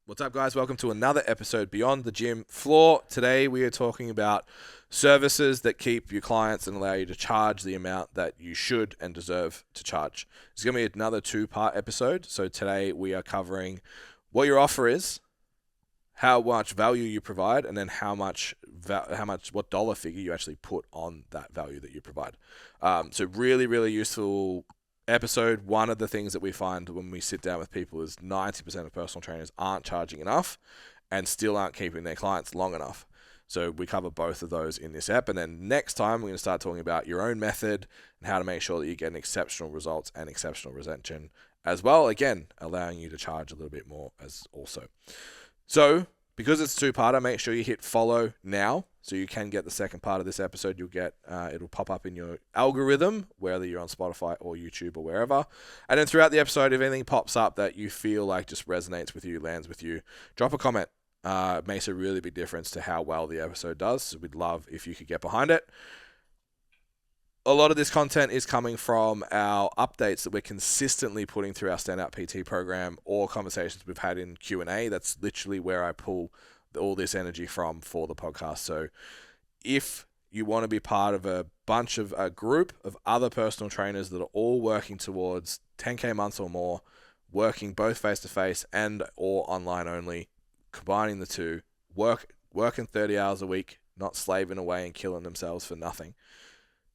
What's up, guys? Welcome to another episode Beyond the Gym Floor. Today we are talking about services that keep your clients and allow you to charge the amount that you should and deserve to charge. It's going to be another two-part episode. So today we are covering what your offer is, how much value you provide, and then what dollar figure you actually put on that value that you provide. So really, really useful episode. One of the things that we find when we sit down with people is 90% of personal trainers aren't charging enough and still aren't keeping their clients long enough. So we cover both of those in this ep. And then next time, we're going to start talking about your own method and how to make sure that you get exceptional results and exceptional retention as well. Again, allowing you to charge a little bit more as also. So because it's a two-parter, make sure you hit follow now so you can get the second part of this episode. You'll get, it'll pop up in your algorithm, whether you're on Spotify or YouTube or wherever. And then throughout the episode, if anything pops up that you feel like just resonates with you, lands with you, drop a comment. It makes a really big difference to how well the episode does. So we'd love if you could get behind it. A lot of this content is coming from our updates that we're consistently putting through our Standout PT program or conversations we've had in Q&A. That's literally where I pull all this energy from for the podcast. So if you want to be part of a group of other personal trainers that are all working towards 10K months or more, working both face-to-face and or online only, combining the two, working 30 hours a week, not slaving away and killing themselves for nothing,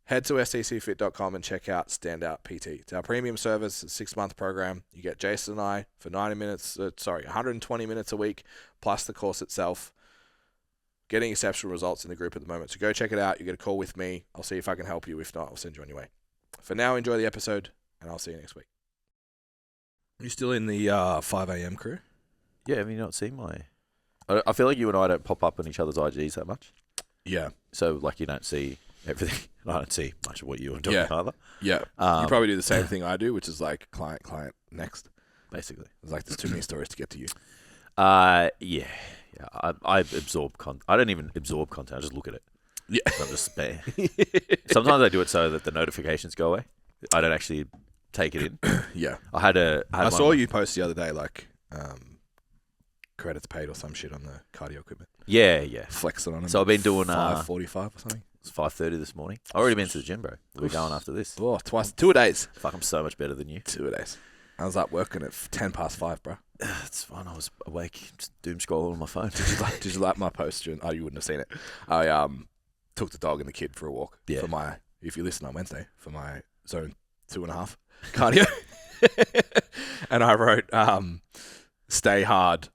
head to stcfit.com and check out Standout PT. It's our premium service, a 6-month program. You get Jason and I for 120 minutes a week, plus the course itself. Getting exceptional results in the group at the moment. So go check it out. You get a call with me. I'll see if I can help you. If not, I'll send you on your way. For now, enjoy the episode, and I'll see you next week. You still in the 5 a.m. crew? Yeah, have you not seen my... I feel like you and I don't pop up on each other's IGs that much. Yeah. So, like, you don't see everything. I don't see much of what you are doing either. Yeah. You probably do the same thing I do, which is like client, next. Basically. It's like there's too many stories to get to you. Yeah. I absorb content. I don't even absorb content. I just look at it. Yeah. So I'm just spare. Sometimes I do it so that the notifications go away. I don't actually take it in. Yeah. I saw you post the other day, like, credits paid or some shit on the cardio equipment. Yeah. Flexing on them. So I've been doing 5:45 or something. It's 5:30 this morning. I've already been to the gym, bro. We're going after this. Oh, twice, 2 days. Fuck, I'm so much better than you. 2 days. I was up working at 5:10, bro. It's fine. I was awake, just doom scrolling on my phone. Did you like my post? Oh, you wouldn't have seen it. I took the dog and the kid for a walk. Yeah. For my, if you listen on Wednesday, for my zone 2.5 cardio. And I wrote, stay hard,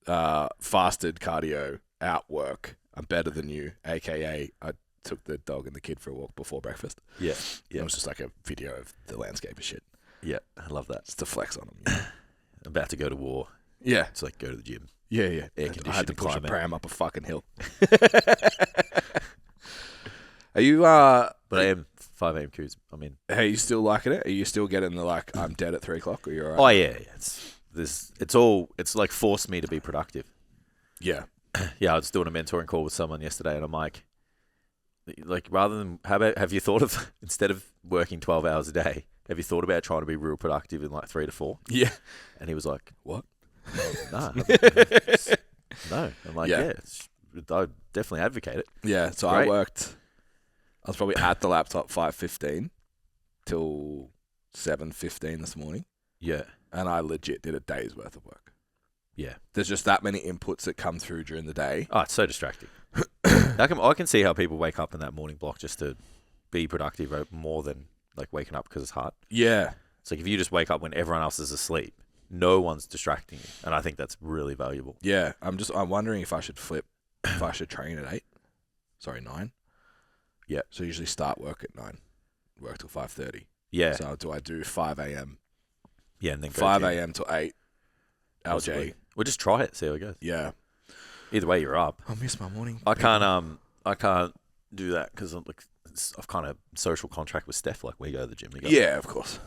fasted cardio, out work. I'm better than you, aka I took the dog and the kid for a walk before breakfast. Yeah. It was just like a video of the landscape of shit. Yeah, I love that. Just to flex on them. You know? I'm about to go to war. Yeah. It's like go to the gym. Yeah. Air I had to conditioning, push a climate. pram up a fucking hill. Are you But I am 5 a.m. crews. I'm in. Hey, you still liking it? Are you still getting the like I'm dead at 3 o'clock? Or you're alright? Oh yeah. It's like forced me to be productive. Yeah. Yeah, I was doing a mentoring call with someone yesterday, and I'm like, rather than have you thought of instead of working 12 hours a day, have you thought about trying to be real productive in like 3 to 4? Yeah. And he was like, What? No. No. I'm like, Yeah. I definitely advocate it. Yeah. So Great. I was probably at the laptop 5:15 till 7:15 this morning, Yeah. and I legit did a day's worth of work. Yeah. There's just that many inputs that come through during the day. Oh, it's so distracting. I can see how people wake up in that morning block just to be productive more than like waking up because it's hard. Yeah. It's like if you just wake up when everyone else is asleep, no one's distracting you. And I think that's really valuable. Yeah. I'm wondering if I should train at 9. Yeah. So I usually start work at 9, work till 5:30. Yeah. So do I do 5 a.m.? Yeah, and then go 5 gym. a.m. till 8. Possibly. LJ. Well, just try it, see how it goes. Yeah. Either way, you're up. I miss my morning. I can't do that because I've kind of social contract with Steph. Like we go to the gym together. Yeah, of course.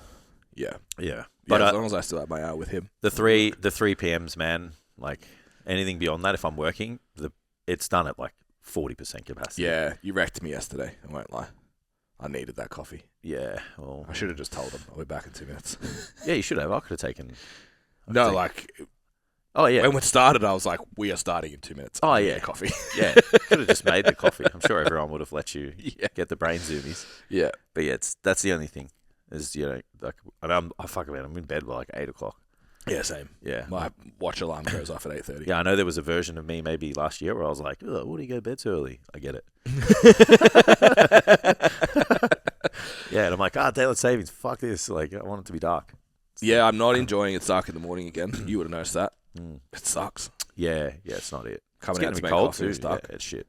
Yeah. Yeah. But But as long as I still have my hour with him. the 3 PMs, man. Like anything beyond that, if I'm working, it's done at like 40% capacity. Yeah, you wrecked me yesterday. I won't lie. I needed that coffee. Yeah. Well, I should have just told him I'll be back in 2 minutes. yeah, you should have. I could have taken. No, like Oh, yeah. When we started, I was like, we are starting in 2 minutes. Oh, I need yeah. a coffee. Yeah. Could have just made the coffee. I'm sure everyone would have let you get the brain zoomies. Yeah. But yeah, that's the only thing. Is, like, and I'm in bed by like 8 o'clock. Yeah, same. Yeah. My watch alarm goes off at 8:30. Yeah, I know there was a version of me maybe last year where I was like, oh, what do you go to bed so early? I get it. Yeah, and I'm like, daylight savings, fuck this. Like, I want it to be dark. Yeah, I'm not enjoying it's dark in the morning again. You would have noticed that. It sucks. Yeah, it's not it. Coming out It's to getting make cold coffee, too. it's dark. Yeah, it's shit.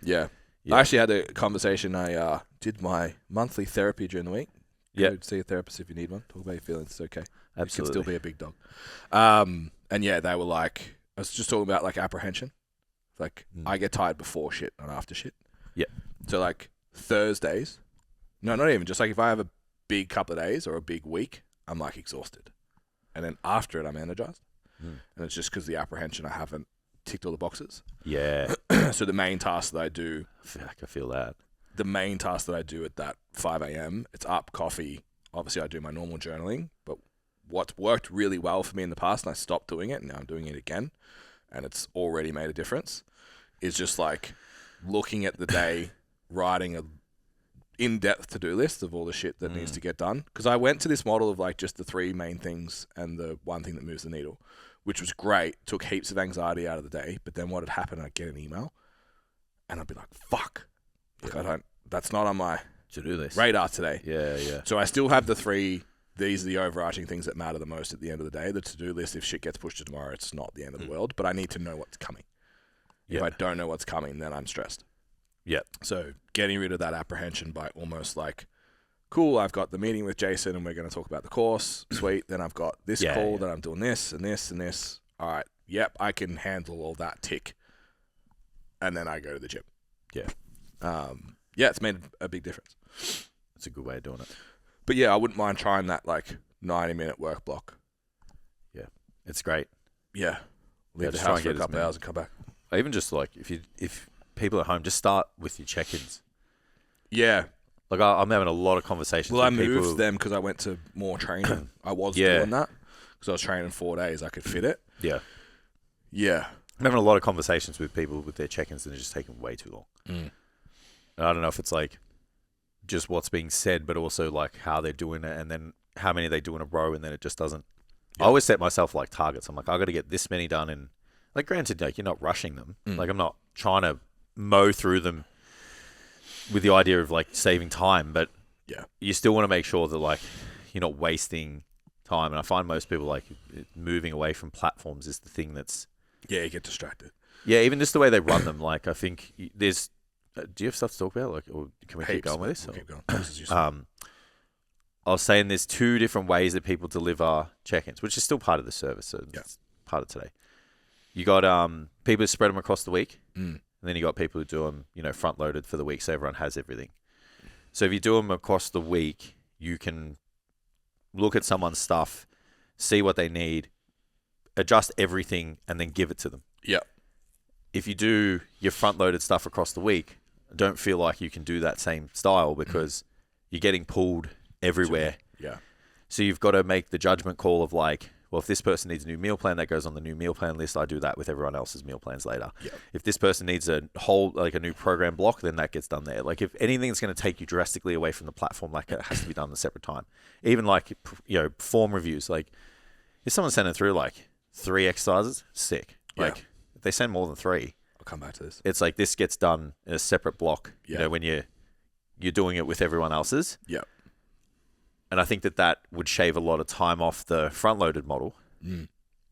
Yeah. Yeah. I actually had a conversation. I did my monthly therapy during the week. Yeah. Go see a therapist if you need one. Talk about your feelings. It's okay. Absolutely. You can still be a big dog. And yeah, they were like, I was just talking about like apprehension. Like I get tired before shit, not after shit. Yeah. So like Thursdays, no, not even, just like if I have a big couple of days or a big week, I'm like exhausted. And then after it, I'm energized. And it's just because the apprehension, I haven't ticked all the boxes. Yeah. So the main task that I do, I feel that. the main task that I do at that 5 a.m., it's up, coffee. Obviously, I do my normal journaling, but what's worked really well for me in the past, and I stopped doing it, and now I'm doing it again, and it's already made a difference, is just like looking at the day, writing a in-depth to-do list of all the shit that needs to get done. Because I went to this model of like just the 3 main things and the one thing that moves the needle, which was great, took heaps of anxiety out of the day, but then what had happened, I'd get an email, and I'd be like, fuck. Like that's not on my To-do list. radar today. Yeah. So I still have the 3. These are the overarching things that matter the most at the end of the day. The to-do list, if shit gets pushed to tomorrow, it's not the end of the world, but I need to know what's coming. If I don't know what's coming, then I'm stressed. Yeah. So getting rid of that apprehension by almost like, cool, I've got the meeting with Jason and we're going to talk about the course. Sweet. Then I've got this call, then I'm doing this and this and this. All right. Yep. I can handle all that tick. And then I go to the gym. Yeah. Yeah, it's made a big difference. That's a good way of doing it. But yeah, I wouldn't mind trying that like 90-minute work block. Yeah. It's great. Yeah. Leave the just try house and for a get as couple many. hours and come back. Even just like if people at home, just start with your check-ins. Yeah. Like I'm having a lot of conversations Well, I with people. moved them because I went to more training. I was doing that because I was training 4 days. I could fit it. Yeah. Yeah. I'm having a lot of conversations with people with their check-ins that are just taking way too long. And I don't know if it's like just what's being said, but also like how they're doing it and then how many they do in a row and then it just doesn't. I always set myself like targets. I'm like, I got to get this many done in, like granted, like you're not rushing them. Like I'm not trying to mow through them with the idea of like saving time, but you still want to make sure that like you're not wasting time. And I find most people like moving away from platforms is the thing that's... Yeah, you get distracted. Yeah, even just the way they run them. Like I think there's... do you have stuff to talk about? Like, or can we keep going with this? We'll keep going. I was saying there's 2 different ways that people deliver check-ins, which is still part of the service. So it's part of today. You got people who spread them across the week. And then you got people who do them, front-loaded for the week so everyone has everything. So if you do them across the week, you can look at someone's stuff, see what they need, adjust everything, and then give it to them. Yeah. If you do your front-loaded stuff across the week, don't feel like you can do that same style because you're getting pulled everywhere. Yeah. So you've got to make the judgment call of like, well, if this person needs a new meal plan, that goes on the new meal plan list. I do that with everyone else's meal plans later. Yeah. If this person needs a whole, like a new program block, then that gets done there. Like if anything's going to take you drastically away from the platform, like it has to be done at a separate time. Even like, form reviews, like if someone's sending through like 3 exercises, sick. Like if they send more than 3, I'll come back to this. It's like this gets done in a separate block, when you're doing it with everyone else's. Yeah. And I think that would shave a lot of time off the front-loaded model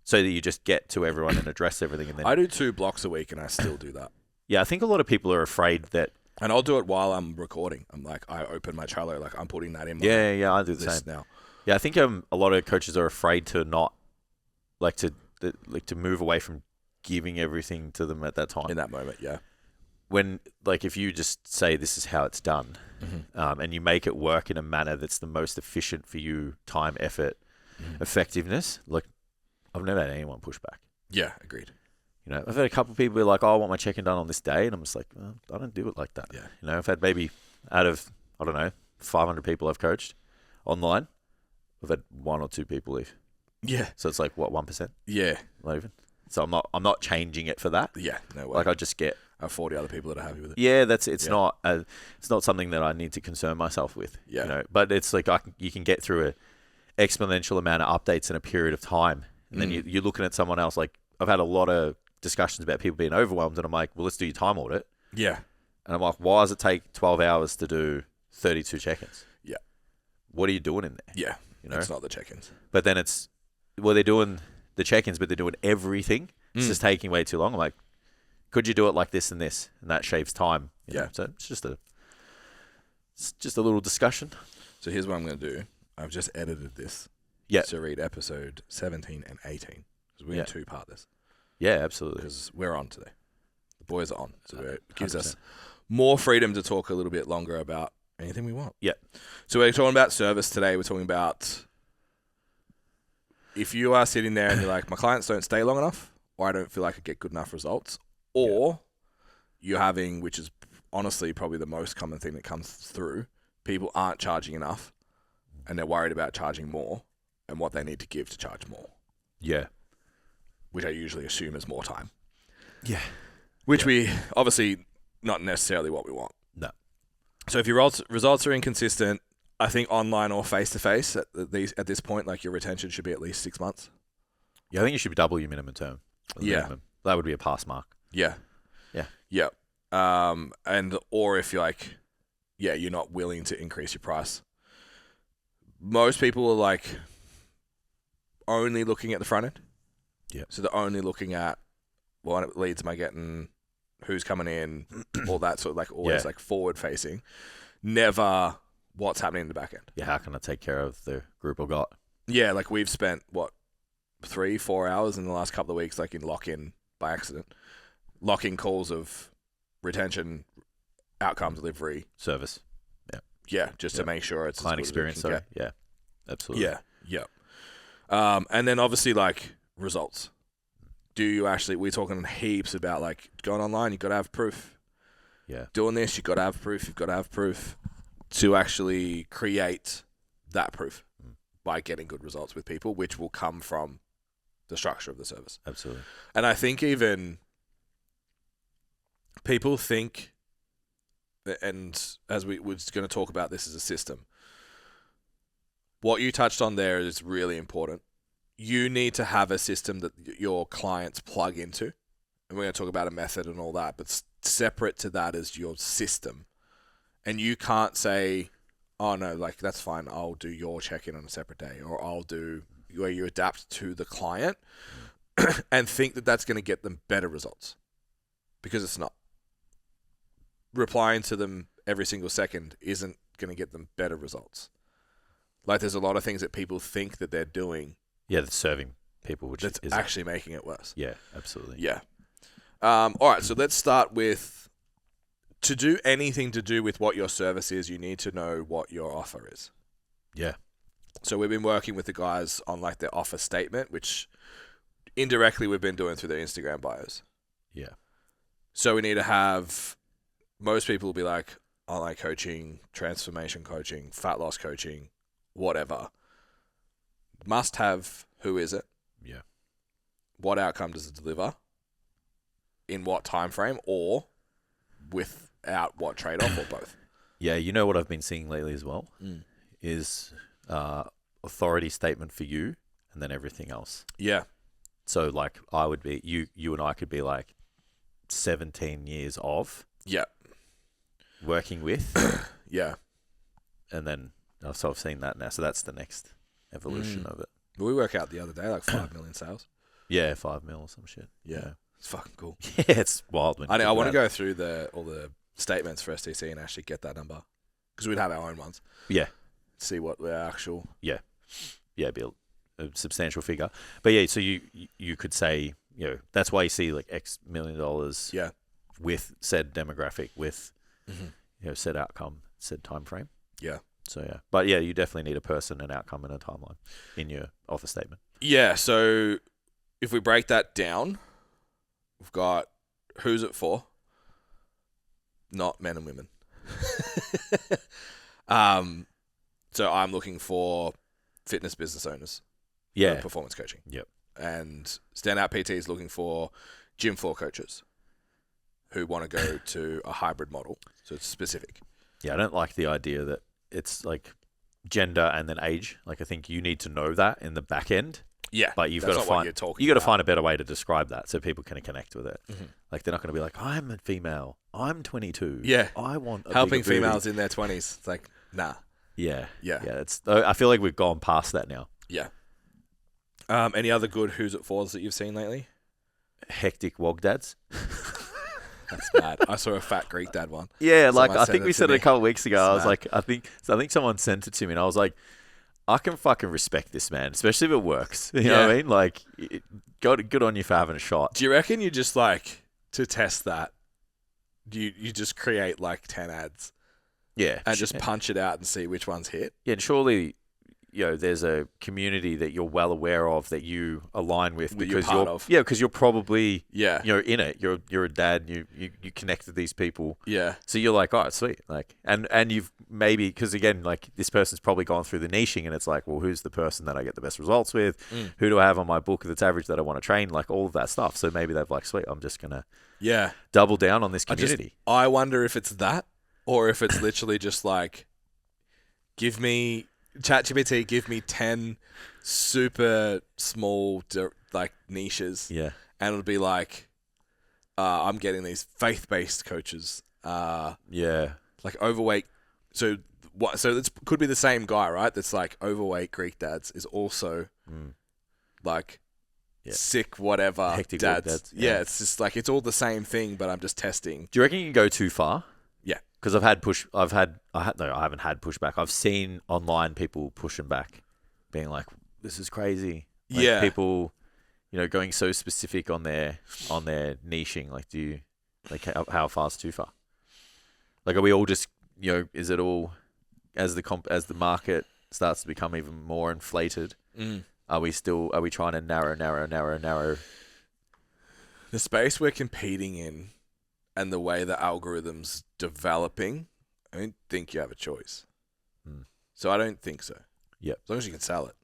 so that you just get to everyone and address everything. And then I do 2 blocks a week and I still do that. Yeah, I think a lot of people are afraid that... And I'll do it while I'm recording. I'm like, I open my Trello, like I'm putting that in my Yeah, I do the list same. now. Yeah, I think a lot of coaches are afraid to not... to move away from giving everything to them at that time. In that moment, yeah. When, like, if you just say this is how it's done, and you make it work in a manner that's the most efficient for you, time, effort, effectiveness, like, I've never had anyone push back. Yeah, agreed. I've had a couple of people be like, oh, I want my check-in done on this day, and I'm just like, well, I don't do it like that. Yeah. I've had maybe out of, 500 people I've coached online, I've had 1 or 2 people leave. Yeah. So it's like what 1%, Yeah. not even. So I'm not changing it for that. Yeah. No way. Like I just get. I have 40 other people that are happy with it. Yeah, it's not something that I need to concern myself with. Yeah. You know, but it's like you can get through a exponential amount of updates in a period of time, and then you're looking at someone else. Like I've had a lot of discussions about people being overwhelmed, and I'm like, well, let's do your time audit. Yeah. And I'm like, why does it take 12 hours to do 32 check-ins? Yeah. What are you doing in there? Yeah. You know, It's not the check-ins. but then they're doing the check-ins, but they're doing everything. It's just taking way too long. I'm like, could you do it like this and this, and that shaves time? You know? So it's just a little discussion. So here's what I'm going to do. I've just edited this. Yeah. To read episode 17 and 18 because we're going to two-part this. Yeah, absolutely. Because we're on today. The boys are on, so it gives 100%. us more freedom to talk a little bit longer about anything we want. Yeah. So we're talking about service today. We're talking about if you are sitting there and you're like, my clients don't stay long enough, or I don't feel like I get good enough results, or you're having, which is honestly probably the most common thing that comes through, people aren't charging enough and they're worried about charging more and what they need to give to charge more. Yeah. Which I usually assume is more time. Yeah. Which we obviously not necessarily what we want. No. So if your results are inconsistent, I think online or face-to-face at this point, like your retention should be at least 6 months. Yeah, I think you should double your minimum term. Minimum. That would be a pass mark. Yeah. Yeah. Yeah. Or if you're like, you're not willing to increase your price. Most people are like only looking at the front end. Yeah. So they're only looking at what leads am I getting, who's coming in, all that sort of like always like forward facing. Never what's happening in the back end. Yeah, how can I take care of the group I got? Yeah, like we've spent 3-4 hours in the last couple of weeks, like in lock-in by accident. Lock-in calls of retention, outcome delivery. Service. Yeah. Yeah, just to make sure it's client as experience. good as it can Yeah, absolutely. Yeah. And then obviously like results. Do you actually, we're talking heaps about like going online, you've got to have proof. Yeah. Doing this, you've got to have proof. You've got to have proof to actually create that proof by getting good results with people, which will come from the structure of the service. Absolutely. And I think even people think, and as we were going to talk about this as a system, what you touched on there is really important. You need to have a system that your clients plug into. And we're going to talk about a method and all that, but separate to that is your system. And you can't say, oh no, like that's fine, I'll do your check-in on a separate day, or I'll do where you adapt to the client and think that that's going to get them better results. Because it's not. Replying to them every single second isn't going to get them better results. Like there's a lot of things that people think that they're doing. Yeah, that's serving people, which that's is actually making it worse. Yeah, absolutely. Yeah. All right, so let's start with, to do anything to do with what your service is, you need to know what your offer is. Yeah. So we've been working with the guys on like their offer statement, which indirectly we've been doing through their Instagram bios. Yeah. So we need to have, most people will be like online coaching, transformation coaching, fat loss coaching, whatever. Must have, who is it? Yeah. What outcome does it deliver? In what time frame, or without what trade-off, or both? Yeah, you know what I've been seeing lately as well is authority statement for you, and then everything else. Yeah. So like I would be you and I could be like 17 years of working with Yeah. and then so I've seen that now. So that's the next evolution of it. We work out the other day like 5 million sales. Yeah, 5 mil or some shit. Yeah. It's fucking cool. Yeah, it's wild. When I want to go through all the statements for STC and actually get that number, because we'd have our own ones. Yeah. See what the actual. Yeah. Yeah, be a substantial figure. But yeah, so you could say, you know, that's why you see like X $1 million. Yeah. With said demographic, with you know, said outcome, said time frame. Yeah. So yeah, but yeah, you definitely need a person, an outcome, and a timeline in your offer statement. Yeah. So if we break that down, we've got who's it for? Not men and women. So I'm looking for fitness business owners, Yeah. performance coaching. Yep. And Standout PT is looking for gym floor coaches who want to go to a hybrid model. So it's specific. Yeah, I don't like the idea that it's like gender and then age. Like, I think you need to know that in the back end. Yeah, but you've got to find a better way to describe that so people can connect with it. Mm-hmm. Like, they're not going to be like, I'm a female, I'm 22. Yeah, I want helping bigger females booty. in their 20s. It's like, nah. Yeah. Yeah. It's. I feel like we've gone past that now. Yeah. Any other good who's it fors that you've seen lately? Hectic wog dads. That's bad. I saw a fat Greek dad one. Yeah, Someone like I think we said it a couple of weeks ago. It's I was mad. like, I think someone sent it to me, and I was like, I can fucking respect this, man, especially if it works. You know what I mean? Like, good on you for having a shot. Do you reckon you just like to test that? You just create like 10 ads, Yeah, and just punch it out and see which ones hit. Yeah, and surely, there's a community that you're well aware of that you align with because because you're probably in it. You're a dad. You connect with these people. Yeah. So you're like, oh, sweet. Like, and you've maybe because again, like this person's probably gone through the niching, and it's like, well, who's the person that I get the best results with? Who do I have on my book that's average that I want to train? Like all of that stuff. So maybe they've like, sweet, I'm just gonna double down on this community. I wonder if it's that, or if it's literally just like, give me. ChatGPT, give me 10 super small like niches. Yeah. And it'll be like, I'm getting these faith-based coaches. Like overweight. So it could be the same guy, right? That's like overweight Greek dads is also like sick whatever hectic dads. Yeah, it's just like it's all the same thing, but I'm just testing. Do you reckon you can go too far? Yeah. Because I haven't had pushback. I've seen online people pushing back, being like, "This is crazy." Like people, going so specific on their niching. Like, do you how far is too far? Like, are we all just is it all as the market starts to become even more inflated? Are we trying to narrow? The space we're competing in. And the way the algorithm's developing, I don't think you have a choice. So I don't think so. Yeah. As long as you can sell it.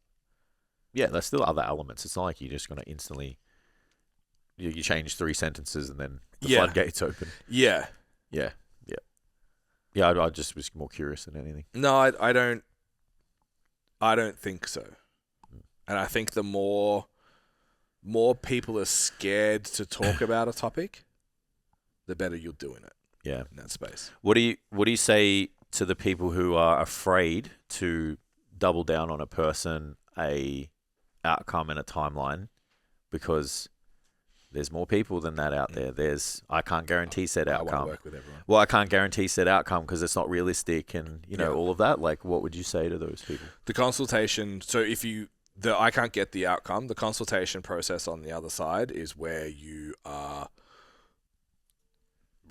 Yeah, there's still other elements. It's not like you're just going to instantly... You change 3 sentences and then the floodgates open. Yeah. Yeah. I just was more curious than anything. No, I don't think so. And I think the more people are scared to talk about a topic... the better you'll do in it. Yeah. In that space. What do you say to the people who are afraid to double down on a person, a outcome and a timeline because there's more people than that out there. I can't guarantee said outcome. I want to work with everyone. Well, I can't guarantee said outcome because it's not realistic and, all of that. Like, what would you say to those people? The consultation, so I can't get the outcome. The consultation process on the other side is where you are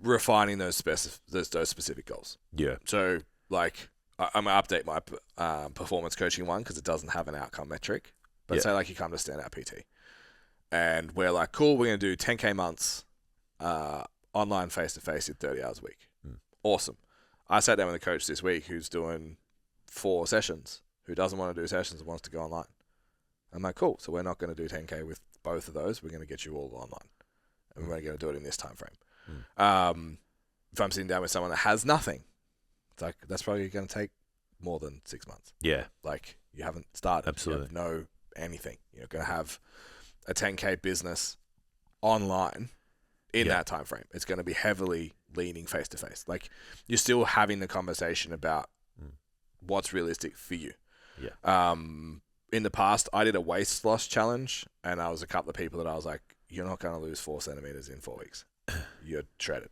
refining those specific goals. Yeah. So, like, I'm going to update my performance coaching one because it doesn't have an outcome metric. But say, like, you come to Standout PT. And we're like, cool, we're going to do 10K months online face-to-face in 30 hours a week. Awesome. I sat down with a coach this week who's doing 4 sessions, who doesn't want to do sessions and wants to go online. I'm like, cool. So we're not going to do 10K with both of those. We're going to get you all online. And we're going to do it in this time frame. If I'm sitting down with someone that has nothing, it's like, that's probably going to take more than 6 months. Yeah. Like, you haven't started. Absolutely. You have no anything. You're going to have a 10K business online in that time frame. It's going to be heavily leaning face to face. Like, you're still having the conversation about what's realistic for you. Yeah. In the past, I did a waist loss challenge, and I was a couple of people that I was like, you're not going to lose 4 centimeters in 4 weeks. You're shredded.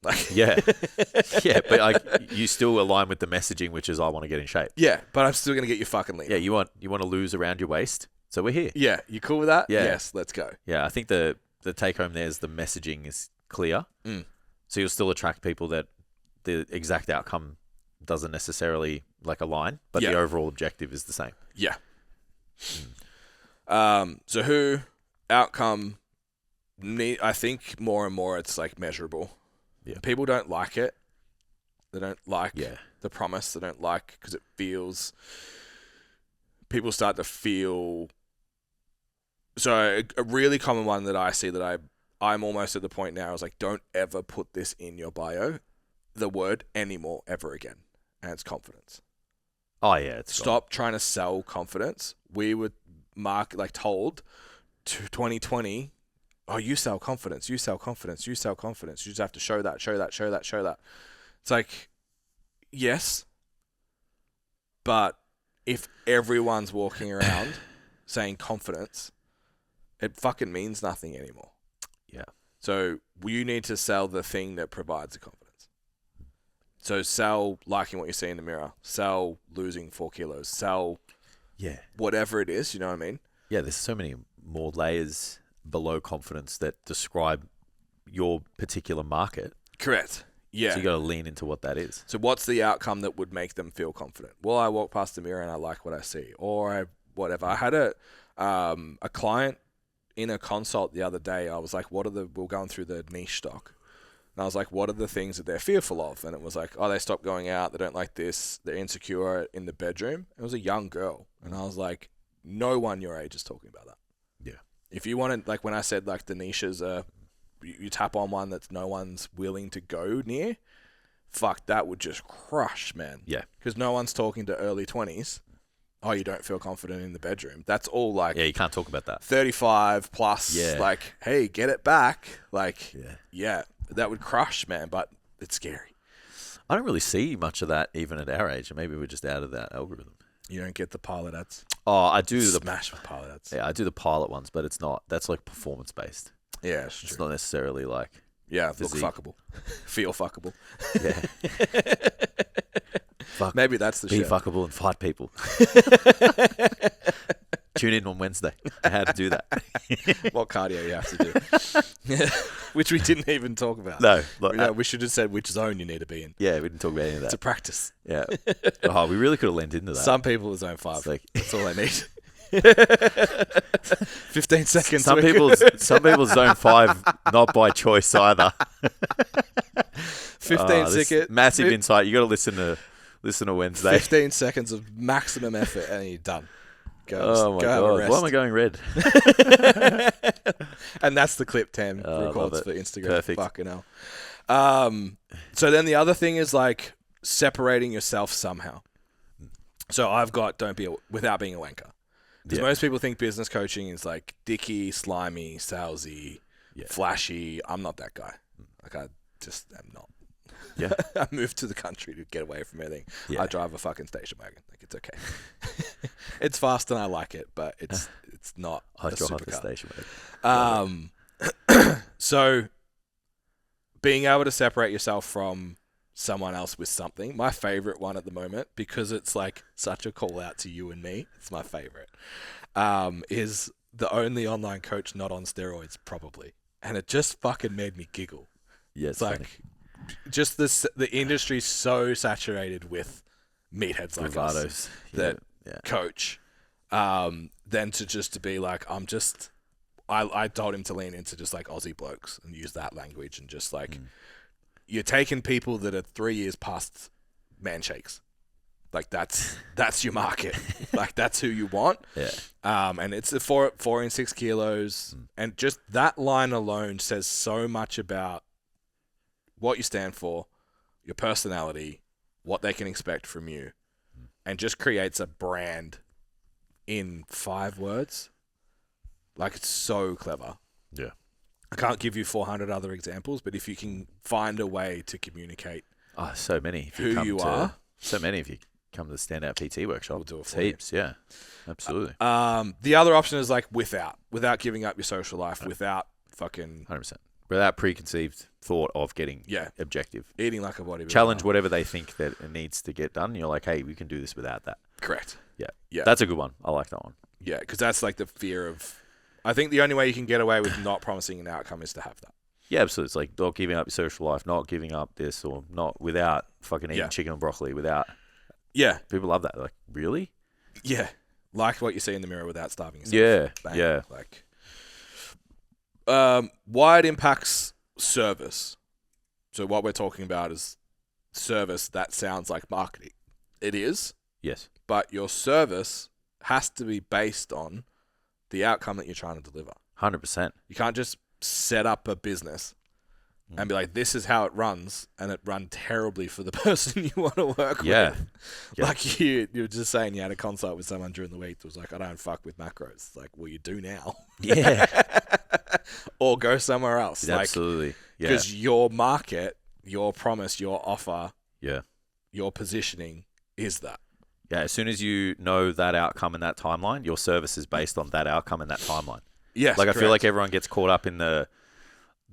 Like, but you still align with the messaging, which is I want to get in shape. Yeah, but I'm still going to get you fucking lean. Yeah, you want to lose around your waist, so we're here. Yeah, you cool with that? Yeah. Yes, let's go. Yeah, I think the take home there is the messaging is clear, so you'll still attract people that the exact outcome doesn't necessarily like align, but the overall objective is the same. Yeah. So who outcome? I think more and more it's like measurable. Yeah. People don't like it. They don't like the promise. They don't like because it feels. People start to feel So a really common one that I see that I'm almost at the point now is like, don't ever put this in your bio, the word anymore ever again. And it's confidence. Oh yeah, it's Stop trying to sell confidence. We were told to 2020, oh, you sell confidence, you sell confidence, you sell confidence. You just have to show that. It's like, yes, but if everyone's walking around saying confidence, it fucking means nothing anymore. Yeah. So you need to sell the thing that provides the confidence. So sell liking what you see in the mirror, sell losing 4 kilos, sell whatever it is, you know what I mean? Yeah, there's so many more layers below confidence that describe your particular market. Correct. Yeah. So you got to lean into what that is. So what's the outcome that would make them feel confident? Well, I walk past the mirror and I like what I see, or whatever. I had a client in a consult the other day. I was like, we're going through the niche stock. And I was like, what are the things that they're fearful of? And it was like, oh, they stopped going out. They don't like this. They're insecure in the bedroom. It was a young girl. And I was like, no one your age is talking about that. Yeah. If you wanted, like when I said like the niches are, you tap on one that no one's willing to go near, fuck, that would just crush, man. Yeah. Because no one's talking to early 20s. Oh, you don't feel confident in the bedroom. That's all like... Yeah, you can't talk about that. 35 plus, like, hey, get it back. Like, yeah, that would crush, man, but it's scary. I don't really see much of that even at our age. Maybe we're just out of that algorithm. You don't get the pilot ads? Oh, I do. Smash with pilot ads. Yeah, I do the pilot ones, but it's not... That's like performance-based. Yeah, it's not necessarily like... Yeah, look fuckable. Feel fuckable. Yeah. Fuck. Maybe that's the Be show. fuckable and fight people. Tune in on Wednesday. How to do that. What cardio you have to do. Which we didn't even talk about. No. We should have said which zone you need to be in. Yeah, we didn't talk about any of that. It's a practice. Yeah. Oh, we really could have leaned into that. Some people are zone 5. Like, that's all I need. 15 seconds. Some people's zone 5, not by choice either. 15 seconds. Massive insight. You got to listen to Wednesday. 15 seconds of maximum effort and you're done. Oh my God. Why am I going red? And that's the clip Tam records for Instagram. Perfect. Fucking hell. So then the other thing is like separating yourself somehow. So I've got without being a wanker. Because most people think business coaching is like dicky, slimy, salesy, flashy. I'm not that guy. Like I just am not. Yeah. I moved to the country to get away from everything. Yeah. I drive a fucking station wagon. Like it's okay. It's fast and I like it, but it's not I a drive supercar. a station wagon. So being able to separate yourself from someone else with something, my favorite one at the moment, because it's like such a call out to you and me, it's my favorite, is the only online coach not on steroids, probably. And it just fucking made me giggle. Yeah, it's like, just the industry's so saturated with meatheads like us that coach, then to be like, I told him to lean into just like Aussie blokes and use that language and just like, you're taking people that are 3 years past man shakes. Like that's your market. Like that's who you want. Yeah. And it's the 4 and 6 kilos. And just that line alone says so much about what you stand for, your personality, what they can expect from you, and just creates a brand in 5 words. Like it's so clever. Yeah. I can't give you 400 other examples, but if you can find a way to communicate so many. So many if you come to the Standout PT workshop. We'll do it for heaps, yeah. Absolutely. The other option is like without giving up your social life, without fucking 100%. Without preconceived thought of getting objective. Eating like a bodybuilder. Challenge whatever they think that it needs to get done. You're like, hey, we can do this without that. Correct. Yeah. Yeah. That's a good one. I like that one. Yeah, because that's like the fear of... I think the only way you can get away with not promising an outcome is to have that. Yeah, absolutely. It's like not giving up your social life, not giving up this, or not without fucking eating chicken and broccoli, without... Yeah. People love that. They're like, really? Yeah. Like what you see in the mirror without starving yourself. Yeah. Bang. Yeah. Like, why it impacts service. So what we're talking about is service that sounds like marketing. It is. Yes. But your service has to be based on the outcome that you're trying to deliver. 100%. You can't just set up a business and be like, this is how it runs, and it run terribly for the person you want to work with. Yeah. Like you were just saying you had a consult with someone during the week that was like, I don't fuck with macros. It's like, well, you do now. Yeah. Or go somewhere else. Absolutely. Yeah. Because your market, your promise, your offer, Yeah. your positioning is that. Yeah. As soon as you know that outcome and that timeline, your service is based on that outcome and that timeline. Yes. Like, correct. I feel like everyone gets caught up in the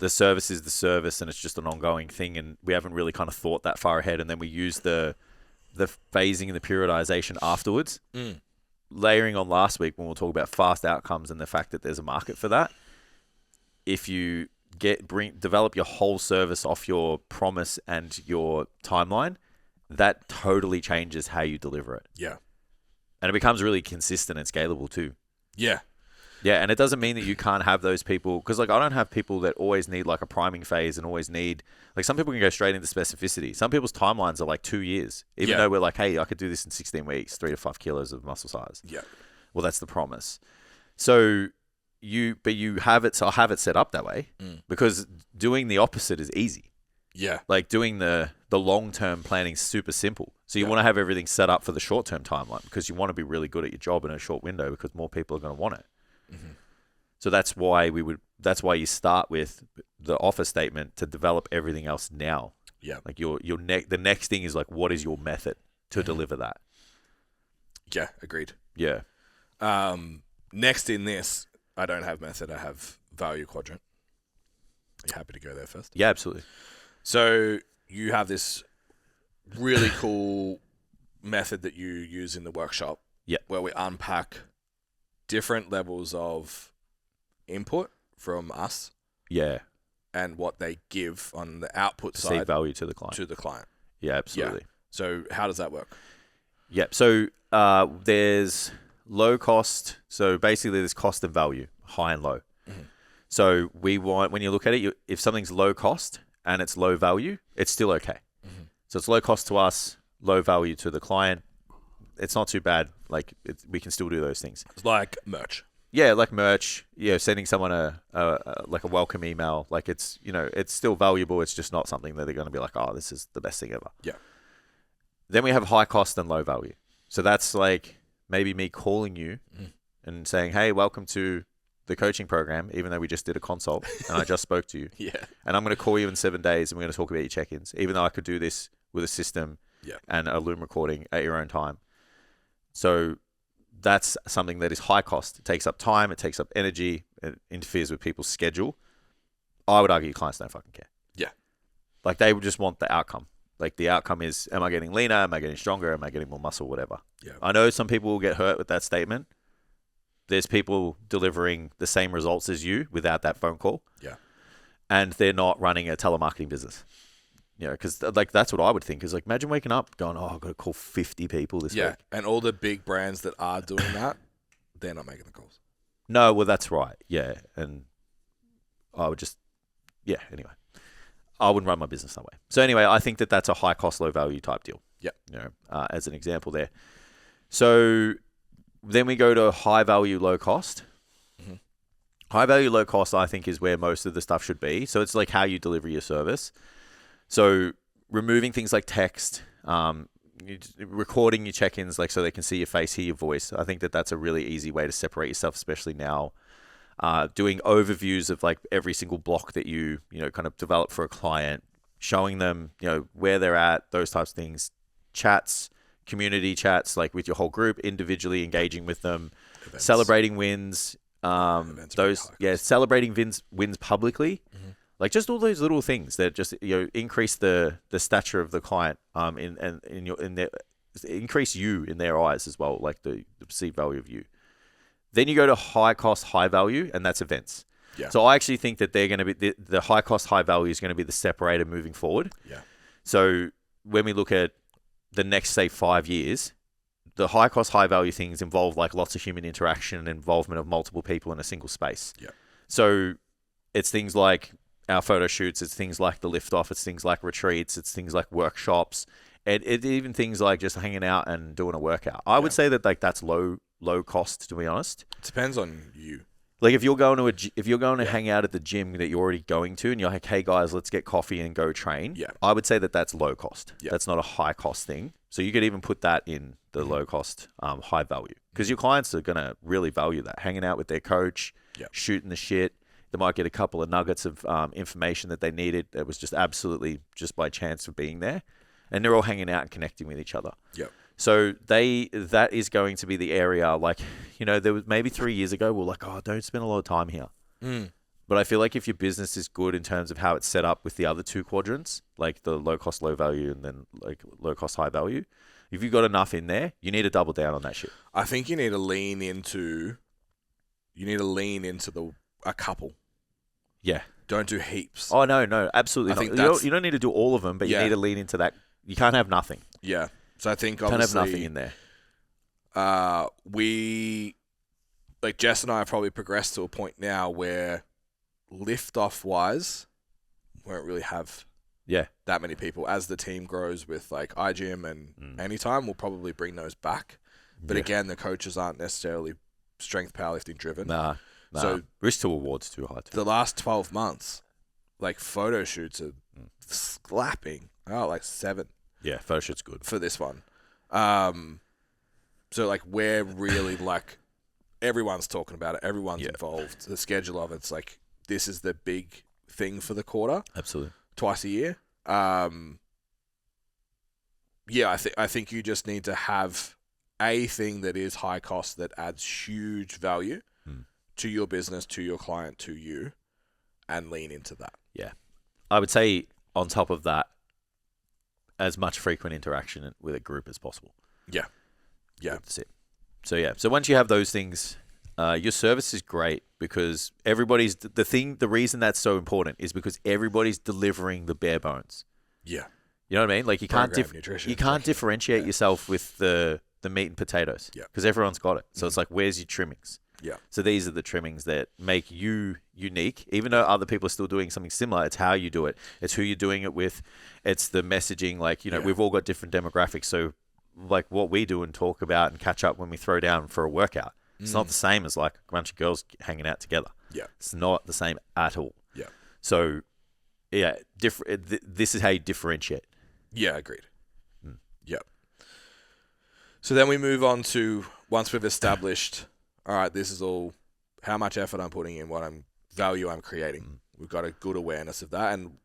service is the service, and it's just an ongoing thing, and we haven't really kind of thought that far ahead, and then we use the phasing and the periodization afterwards. Layering on last week when we'll talk about fast outcomes and the fact that there's a market for that. If you develop your whole service off your promise and your timeline, that totally changes how you deliver it. Yeah. And it becomes really consistent and scalable too. Yeah. Yeah, and it doesn't mean that you can't have those people, because like I don't have people that always need like a priming phase and always need, like some people can go straight into specificity. Some people's timelines are like 2 years, even though we're like, hey, I could do this in 16 weeks, 3 to 5 kilos of muscle size. Yeah. Well, that's the promise. So you have it, so I have it set up that way because doing the opposite is easy. Yeah. Like doing the long-term planning is super simple. So you want to have everything set up for the short-term timeline because you want to be really good at your job in a short window because more people are going to want it. So that's why you start with the offer statement to develop everything else now. Yeah. Like the next thing is like, what is your method to deliver that? Yeah. Agreed. Yeah. Next in this, I don't have method. I have value quadrant. Are you happy to go there first? Yeah, absolutely. So you have this really cool method that you use in the workshop. Yeah. Where we unpack different levels of input from us. Yeah. And what they give on the output Perceived side value to the client. Yeah, absolutely. Yeah. So how does that work? Yeah. So there's low cost. So basically there's cost and value, high and low. So when you look at it, if something's low cost and it's low value, it's still okay. So it's low cost to us, low value to the client. It's not too bad. Like we can still do those things. It's like merch. Yeah, like merch. Yeah, sending someone a welcome email. Like it's still valuable. It's just not something that they're going to be like, oh, this is the best thing ever. Yeah. Then we have high cost and low value. So that's like maybe me calling you and saying, hey, welcome to the coaching program, even though we just did a consult and I just spoke to you. Yeah. And I'm going to call you in 7 days and we're going to talk about your check-ins, even though I could do this with a system and a Loom recording at your own time. So that's something that is high cost. It takes up time. It takes up energy. It interferes with people's schedule. I would argue clients don't fucking care. Yeah. Like they would just want the outcome. Like the outcome is, am I getting leaner? Am I getting stronger? Am I getting more muscle? Whatever. Yeah. I know some people will get hurt with that statement. There's people delivering the same results as you without that phone call. Yeah. And they're not running a telemarketing business. Because like that's what I would think is like, imagine waking up going, oh, I've got to call 50 people this week. Yeah. And all the big brands that are doing that, they're not making the calls. No, well, that's right. Yeah. And I would just, anyway, I wouldn't run my business that way. So anyway, I think that that's a high cost, low value type deal. Yeah. As an example there. So then we go to high value, low cost. High value, low cost, I think, is where most of the stuff should be. So it's like how you deliver your service. So removing things like text, recording your check-ins, like so they can see your face, hear your voice. I think that that's a really easy way to separate yourself, especially now. Doing overviews of like every single block that you kind of develop for a client, showing them, where they're at, those types of things. Chats, community chats, like with your whole group, individually engaging with them, events. Celebrating wins, celebrating wins publicly. Like just all those little things that just increase the stature of the client, increase you in their eyes as well, like the perceived value of you. Then you go to high cost, high value, and that's events. Yeah. So I actually think that they're going to be the high cost, high value is going to be the separator moving forward. Yeah. So when we look at the next, say, 5 years, the high cost, high value things involve like lots of human interaction and involvement of multiple people in a single space. Yeah. So it's things like our photo shoots, it's things like the lift off, it's things like retreats, it's things like workshops, and it even things like just hanging out and doing a workout. I would say that like that's low low cost, to be honest. It depends on you. Like if you're going to hang out at the gym that you're already going to, and you're like, hey guys, let's get coffee and go train. Yeah. I would say that that's low cost. Yeah. That's not a high cost thing. So you could even put that in the low cost, high value, because your clients are gonna really value that, hanging out with their coach, shooting the shit. They might get a couple of nuggets of information that they needed that was just absolutely just by chance of being there, and they're all hanging out and connecting with each other. Yep. So that is going to be the area, like, there was maybe 3 years ago, we're like, oh, don't spend a lot of time here. But I feel like if your business is good in terms of how it's set up with the other two quadrants, like the low cost, low value, and then like low cost, high value, if you've got enough in there, you need to double down on that shit. I think you need to lean into a couple. Yeah. Don't do heaps. Oh, no, absolutely not. You don't need to do all of them, but you need to lean into that. You can't have nothing. Yeah. So I think Can't obviously... have nothing in there. Jess and I have probably progressed to a point now where lift-off wise, we won't really have that many people. As the team grows with like iGym and Anytime, we'll probably bring those back. But again, the coaches aren't necessarily strength powerlifting driven. Nah. So risk to reward's too high. The last 12 months, like photo shoots are slapping. Like 7. Yeah, photo shoot's good for this one. So like we're really like everyone's talking about it. Everyone's involved. The schedule of it's like this is the big thing for the quarter. Absolutely. Twice a year. I think you just need to have a thing that is high cost that adds huge value to your business, to your client, to you, and lean into that. Yeah. I would say on top of that, as much frequent interaction with a group as possible. Yeah. Yeah. That's it. So once you have those things, your service is great because everybody's the reason that's so important is because everybody's delivering the bare bones. Yeah. You know what I mean? Like you can't differentiate yourself with the meat and potatoes. Yeah. Because everyone's got it. So it's like, where's your trimmings? Yeah. So these are the trimmings that make you unique. Even though other people are still doing something similar, it's how you do it. It's who you're doing it with. It's the messaging. Like, we've all got different demographics. So like what we do and talk about and catch up when we throw down for a workout, it's not the same as like a bunch of girls hanging out together. Yeah. It's not the same at all. Yeah. So yeah, this is how you differentiate. Yeah, agreed. Yep. So then we move on to, once we've established, all right, this is all how much effort I'm putting in, what value I'm creating. We've got a good awareness of that, and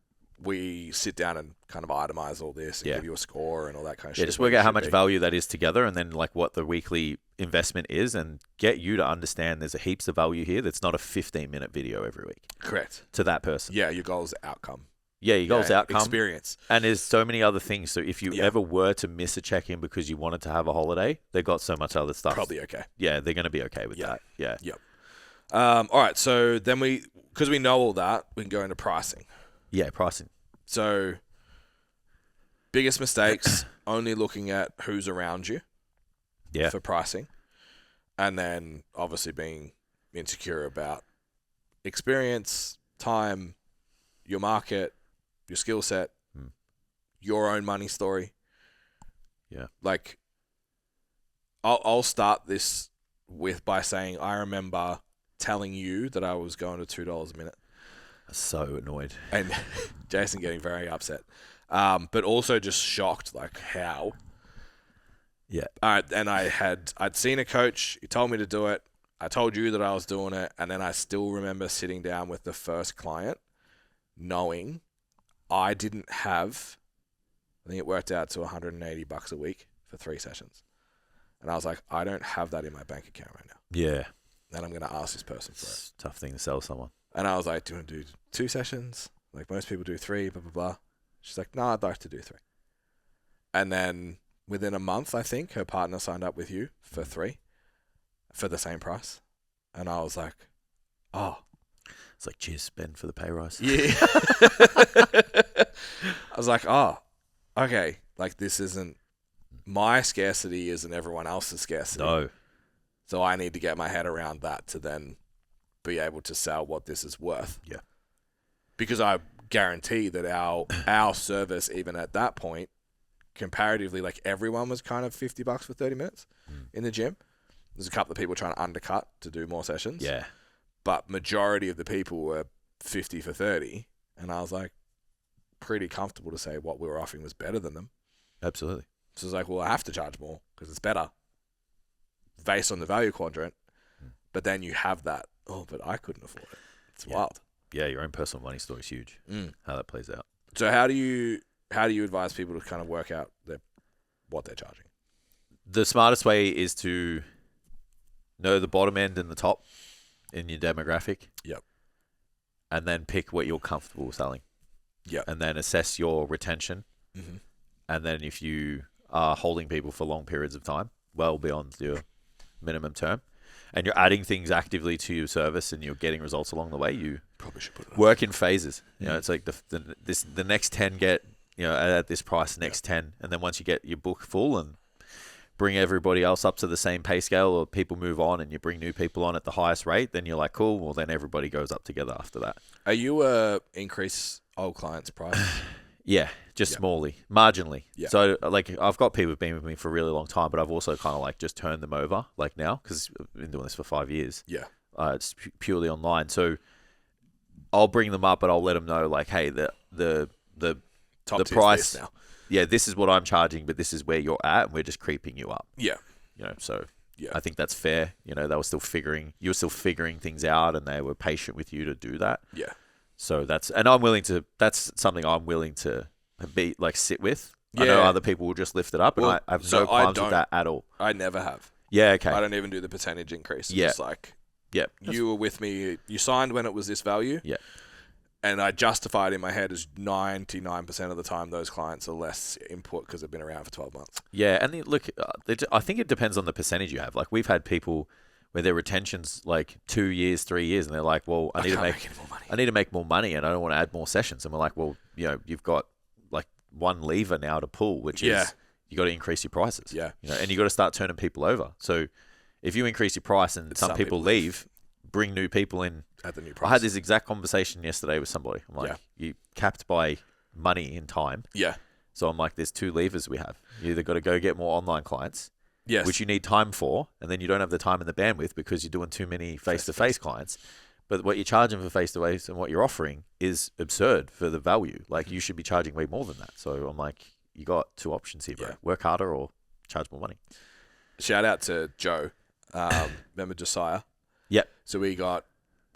we sit down and kind of itemize all this and give you a score and all that kind of shit. Yeah, just work out how much value that is together, and then like what the weekly investment is, and get you to understand there's a heaps of value here that's not a 15-minute video every week. Correct. To that person. Yeah, your goal is outcome. Yeah, your goal is outcome. Experience. And there's so many other things. So if you ever were to miss a check-in because you wanted to have a holiday, they've got so much other stuff. Probably okay. Yeah, they're going to be okay with that. Yeah. Yep. All right, so then because we know all that, we can go into pricing. Yeah, pricing. So biggest mistakes, only looking at who's around you for pricing. And then obviously being insecure about experience, time, your market, your skill set, your own money story. Yeah. Like, I'll start this by saying I remember telling you that I was going to $2 a minute. I'm so annoyed. And Jason getting very upset. But also just shocked, like, how. Yeah. And I'd seen a coach. He told me to do it. I told you that I was doing it. And then I still remember sitting down with the first client knowing I didn't have, I think it worked out to $180 a week for 3 sessions. And I was like, I don't have that in my bank account right now. Yeah. And I'm going to ask this person for it. Tough thing to sell someone. And I was like, do you want to do 2 sessions? Like most people do 3, blah, blah, blah. She's like, no, I'd like to do 3. And then within a month, I think, her partner signed up with you for 3 for the same price. And I was like, oh. It's like, cheers, Ben, for the pay rise. Yeah. I was like, oh, okay. Like this isn't, my scarcity isn't everyone else's scarcity. No. So I need to get my head around that to then be able to sell what this is worth. Yeah. Because I guarantee that our service, even at that point, comparatively, like everyone was kind of $50 for 30 minutes in the gym. There's a couple of people trying to undercut to do more sessions. Yeah. But majority of the people were 50 for 30. And I was like, pretty comfortable to say what we were offering was better than them. Absolutely. So it's like, well, I have to charge more because it's better based on the value quadrant. But then you have that, oh, but I couldn't afford it. It's wild. Yeah, your own personal money story is huge. How that plays out. So how do you advise people to kind of work out what they're charging? The smartest way is to know the bottom end and the top in your demographic. Yep. And then pick what you're comfortable selling. Yep. And then assess your retention. Mm-hmm. And then if you are holding people for long periods of time, well beyond your minimum term, and you're adding things actively to your service and you're getting results along the way, you probably should put it work in phases. You know, it's like the next 10 get, at this price, next 10. And then once you get your book full and bring everybody else up to the same pay scale, or people move on and you bring new people on at the highest rate, then you're like, cool, well, then everybody goes up together after that. Are you increase old clients' price? Yeah, just smallly, marginally. Yeah. So, like, I've got people who've been with me for a really long time, but I've also kind of like just turned them over, like now, because I've been doing this for 5 years. Yeah. It's purely online. So I'll bring them up, but I'll let them know, like, hey, the Top the tier's price this now. Yeah, this is what I'm charging, but this is where you're at, and we're just creeping you up. Yeah. So yeah. I think that's fair. You were still figuring things out, and they were patient with you to do that. Yeah. So that's something I'm willing to be like sit with. Yeah. I know other people will just lift it up, and I have no qualms with that at all. I never have. Yeah, okay. I don't even do the percentage increase. Yeah. It's like, yeah, you were with me, you signed when it was this value. Yeah. And I justify it in my head as 99% of the time those clients are less input because they've been around for 12 months. Yeah, and look, I think it depends on the percentage you have. Like, we've had people where their retention's like 2 years, 3 years, and they're like, well, I need to make more money and I don't want to add more sessions. And we're like, well, you've got like one lever now to pull, which is you got to increase your prices. Yeah. And you got to start turning people over. So if you increase your price and some people leave, bring new people in at the new price. I had this exact conversation yesterday with somebody. I'm like, you capped by money in time. Yeah. So I'm like, there's two levers we have. You either got to go get more online clients, which you need time for, and then you don't have the time and the bandwidth because you're doing too many face-to-face clients. But what you're charging for face-to-face and what you're offering is absurd for the value. Like, you should be charging way more than that. So I'm like, you got two options here, bro. Yeah. Work harder or charge more money. Shout out to Joe. Remember Josiah? Yep. So we got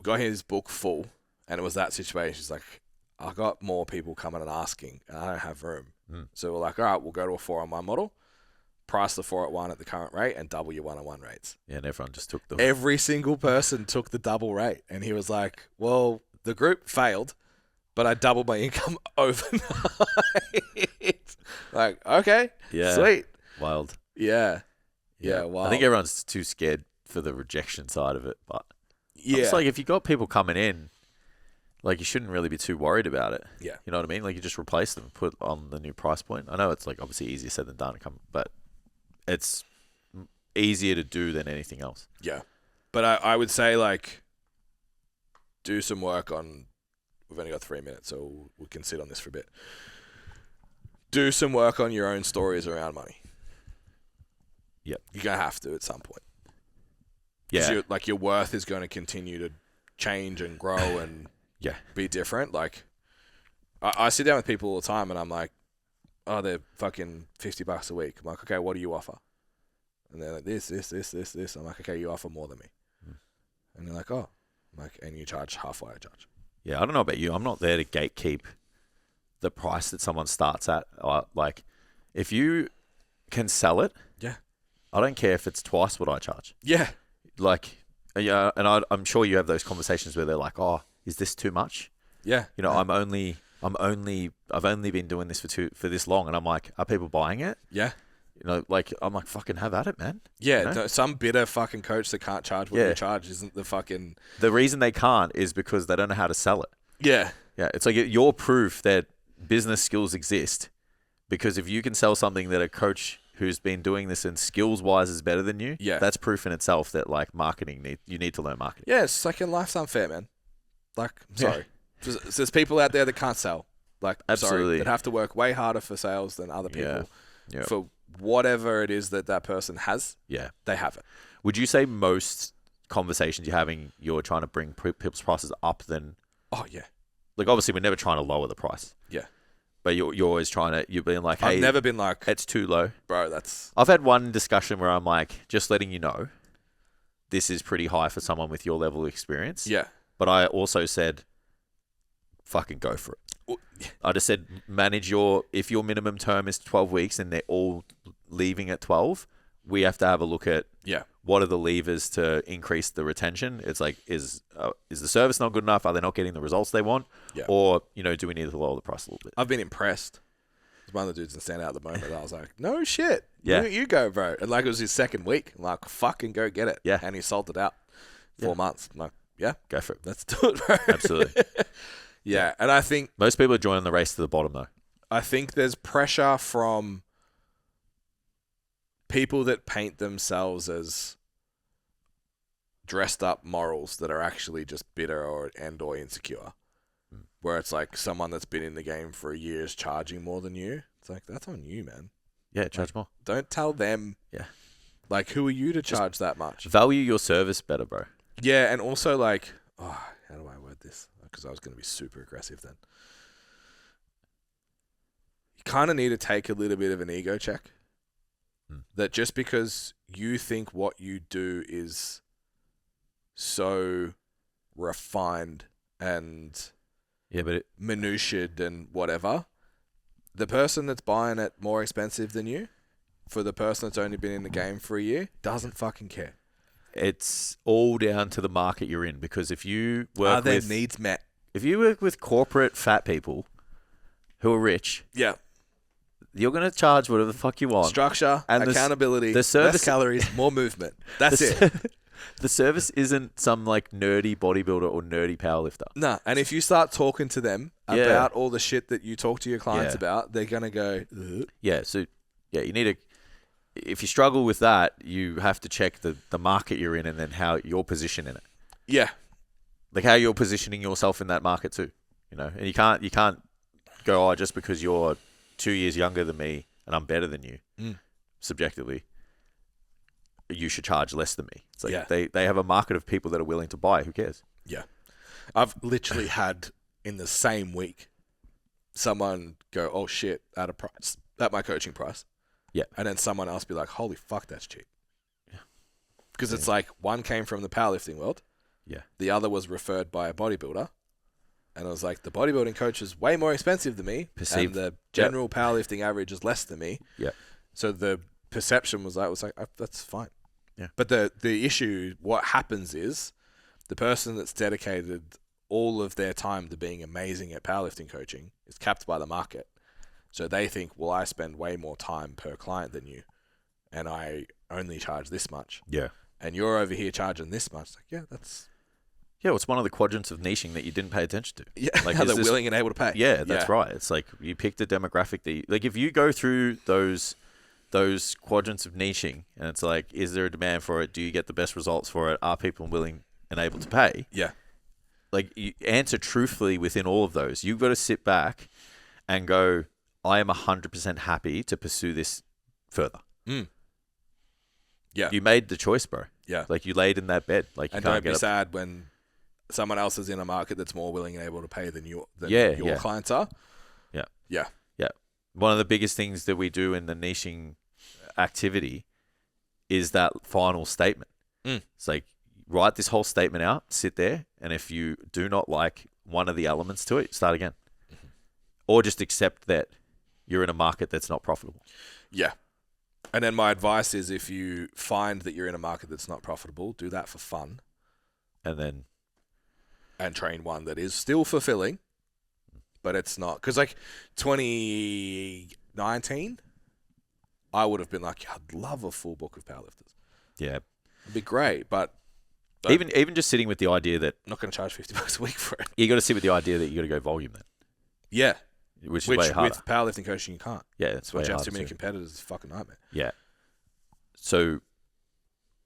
his book full, and it was that situation. It's like, I got more people coming and asking, and I don't have room. So we're like, all right, we'll go to a 4-on-1 model, price the 4-at-1 at the current rate, and double your 1-on-1 rates. Yeah, and everyone just took Every single person took the double rate, and he was like, well, the group failed, but I doubled my income overnight. Like, okay, sweet. Wild. Yeah, wild. I think everyone's too scared for the rejection side of it, but it's like, if you got people coming in, like, you shouldn't really be too worried about it. Yeah. You know what I mean? Like, you just replace them, put on the new price point. I know it's like obviously easier said than done, but it's easier to do than anything else. Yeah. But I would say, like, do some work on, we've only got 3 minutes, so we can sit on this for a bit. Do some work on your own stories around money. Yep. You're going to have to at some point. Yeah. Your worth is going to continue to change and grow and be different. Like, I sit down with people all the time and I'm like, oh, they're fucking $50 a week. I'm like, okay, what do you offer? And they're like, this. I'm like, okay, you offer more than me. And they're like, oh. I'm like, and you charge half what I charge. Yeah, I don't know about you. I'm not there to gatekeep the price that someone starts at. Like, if you can sell it, I don't care if it's twice what I charge. Yeah. Like, and I'm sure you have those conversations where they're like, oh, is this too much? Yeah. I've only been doing this for this long. And I'm like, are people buying it? Yeah. Like, I'm like, fucking have at it, man. Yeah. No, some bitter fucking coach that can't charge what you charge isn't the fucking... The reason they can't is because they don't know how to sell it. Yeah. Yeah. It's like, you're proof that business skills exist, because if you can sell something that a coach who's been doing this and skills-wise is better than you, that's proof in itself that, like, you need to learn marketing. Yeah, it's like, in life's unfair, man. Like, I'm sorry. There's people out there that can't sell. Like, absolutely, that have to work way harder for sales than other people for whatever it is that person has, Yeah. they have it. Would you say most conversations you're having, you're trying to bring people's prices up then? Oh, yeah. Like, obviously, we're never trying to lower the price. Yeah. But you're always trying to, you're being like, hey. I've never been like, it's too low. Bro, that's... I've had one discussion where I'm like, just letting you know, this is pretty high for someone with your level of experience. Yeah. But I also said, fucking go for it. I just said, if your minimum term is 12 weeks and they're all leaving at 12, we have to have a look at what are the levers to increase the retention. It's like, is the service not good enough? Are they not getting the results they want? Yeah. Or, do we need to lower the price a little bit? I've been impressed. There's one of the dudes in stand out at the moment. I was like, no shit. Yeah. You go, bro. And like, it was his second week. I'm like, fucking go get it. Yeah. And he sold it out 4 months. I'm like, yeah. Go for it. Let's do it, bro. Absolutely. Yeah. And I think... most people are joining the race to the bottom, though. I think there's pressure from people that paint themselves as dressed up morals that are actually just bitter or insecure. Where it's like someone that's been in the game for a year is charging more than you. It's like, that's on you, man. Yeah, charge more. Don't tell them. Yeah. Like, who are you to charge that much? Value your service better, bro. Yeah, and also like, how do I word this? Because I was going to be super aggressive then. You kind of need to take a little bit of an ego check. That just because you think what you do is so refined and minutiaed and whatever, the person that's buying it more expensive than you, for the person that's only been in the game for a year, doesn't fucking care. It's all down to the market you're in, because if you work Are their needs met? If you work with corporate fat people who are rich, yeah, you're going to charge whatever the fuck you want. Structure, and accountability, the service, less calories, more movement. That's it. The service isn't some like nerdy bodybuilder or nerdy powerlifter. No, and if you start talking to them about all the shit that you talk to your clients about, they're going to go, ugh. Yeah, so you need to, if you struggle with that, you have to check the market you're in and then how your position in it. Yeah. Like how you're positioning yourself in that market too, and you can't go, just because you're 2 years younger than me and I'm better than you, subjectively, you should charge less than me. It's like they have a market of people that are willing to buy. Who cares? Yeah. I've literally had in the same week someone go, oh shit, at my coaching price. Yeah. And then someone else be like, holy fuck, that's cheap. Yeah. Because it's like one came from the powerlifting world. Yeah. The other was referred by a bodybuilder. And it was like, the bodybuilding coach is way more expensive than me. And the general powerlifting average is less than me. Yeah. So the perception was like, that's fine. Yeah. But the issue, what happens is the person that's dedicated all of their time to being amazing at powerlifting coaching is capped by the market. So they think, well, I spend way more time per client than you, and I only charge this much. Yeah. And you're over here charging this much. Like, yeah, that's... Yeah, it's one of the quadrants of niching that you didn't pay attention to. Yeah, like, how they're willing and able to pay. Yeah, that's right. It's like you picked a demographic that like if you go through those quadrants of niching and it's like, is there a demand for it? Do you get the best results for it? Are people willing and able to pay? Yeah. Like you answer truthfully within all of those. You've got to sit back and go, I am 100% happy to pursue this further. Yeah. You made the choice, bro. Yeah. Like you laid in that bed. Like you and can't don't get be up. sad when someone else is in a market that's more willing and able to pay than your clients are. Yeah. Yeah. Yeah. One of the biggest things that we do in the niching activity is that final statement. It's like, write this whole statement out, sit there, and if you do not like one of the elements to it, start again. Or just accept that you're in a market that's not profitable. Yeah. And then my advice is, if you find that you're in a market that's not profitable, do that for fun. And train one that is still fulfilling, but it's not. Because like 2019, I would have been like, I'd love a full book of powerlifters. Yeah. It'd be great, but even just sitting with the idea that... I'm not going to charge $50 a week for it. You got to sit with the idea that you got to go volume then. Yeah. Which is way harder. With powerlifting coaching, you can't. Yeah, it's way harder. Too many competitors is a fucking nightmare. Yeah. So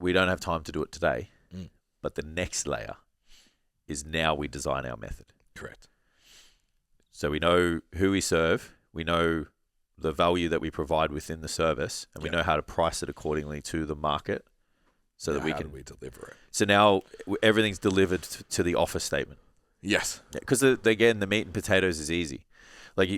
we don't have time to do it today, but the next layer is now we design our method. Correct. So we know who we serve. We know the value that we provide within the service, and we Yeah. know how to price it accordingly to the market, so that Now, we how can. do we deliver it? So now everything's delivered to the offer statement. Yes. Because again, the meat and potatoes is easy. Like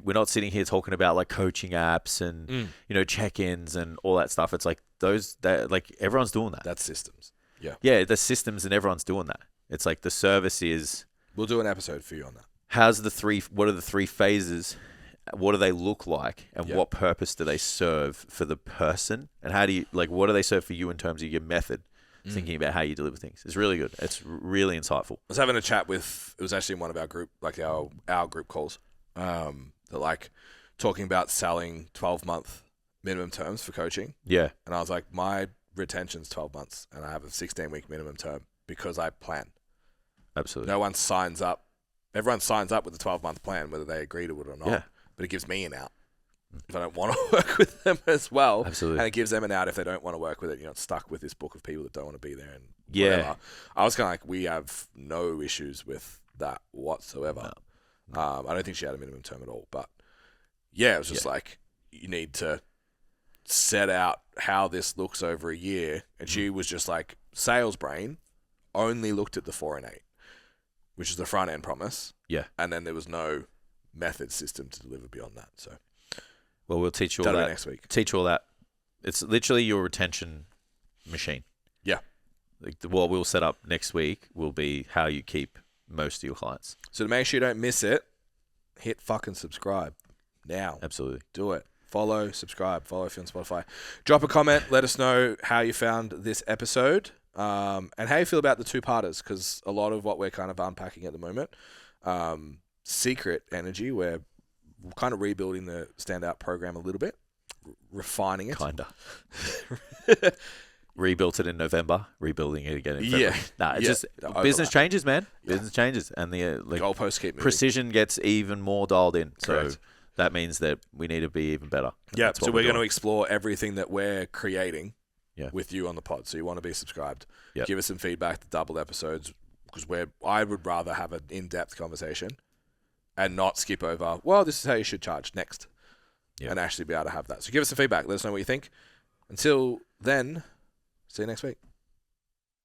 we're not sitting here talking about like coaching apps and check-ins and all that stuff. It's like like everyone's doing that. That's systems. Yeah. Yeah, the systems and everyone's doing that. It's like the service is. We'll do an episode for you on that. What are the three phases? What do they look like, and what purpose do they serve for the person? And how do you what do they serve for you in terms of your method? Thinking about how you deliver things. It's really good. It's really insightful. I was having a chat with, it was actually in one of our group, like our group calls, that like talking about selling 12-month minimum terms for coaching. Yeah. And I was like, my retention's 12 months and I have a 16-week minimum term because I plan. Absolutely. No one signs up. Everyone signs up with a 12-month plan, whether they agree to it or not. Yeah. But it gives me an out if I don't want to work with them as well. Absolutely. And it gives them an out if they don't want to work with it. You're not stuck with this book of people that don't want to be there and Yeah. whatever. I was kind of like, we have no issues with that whatsoever. No. I don't think she had a minimum term at all. But yeah, it was just like, you need to set out how this looks over a year. And she was just like, sales brain only looked at the 4 and 8, which is the front end promise. Yeah. And then there was no method system to deliver beyond that. So Well, we'll teach you all that'll be that next week. Teach you all that. It's literally your retention machine. Yeah. Like what we'll set up next week will be how you keep most of your clients. So to make sure you don't miss it, hit fucking subscribe now. Absolutely. Do it. Follow, subscribe. Follow if you're on Spotify. Drop a comment. Let us know how you found this episode and how you feel about the two-parters, because a lot of what we're kind of unpacking at the moment, Secret Energy, we're kind of rebuilding the Standout program a little bit, refining it. Kinda. Rebuilt it in November, rebuilding it again in February. Yeah. Nah, it's Yeah. just The business overlap. changes, man. Yeah. Business changes, and the Goalposts keep moving. precision gets even more dialed in. Correct. So that means that we need to be even better. Yeah, That's so what we're going to doing. explore everything that we're creating Yeah. with you on the pod. So you want to be subscribed. Yep. Give us some feedback, the double episodes, because I would rather have an in-depth conversation and not skip over, well, this is how you should charge next, Yep. and actually be able to have that. So give us some feedback. Let us know what you think. Until then, see you next week.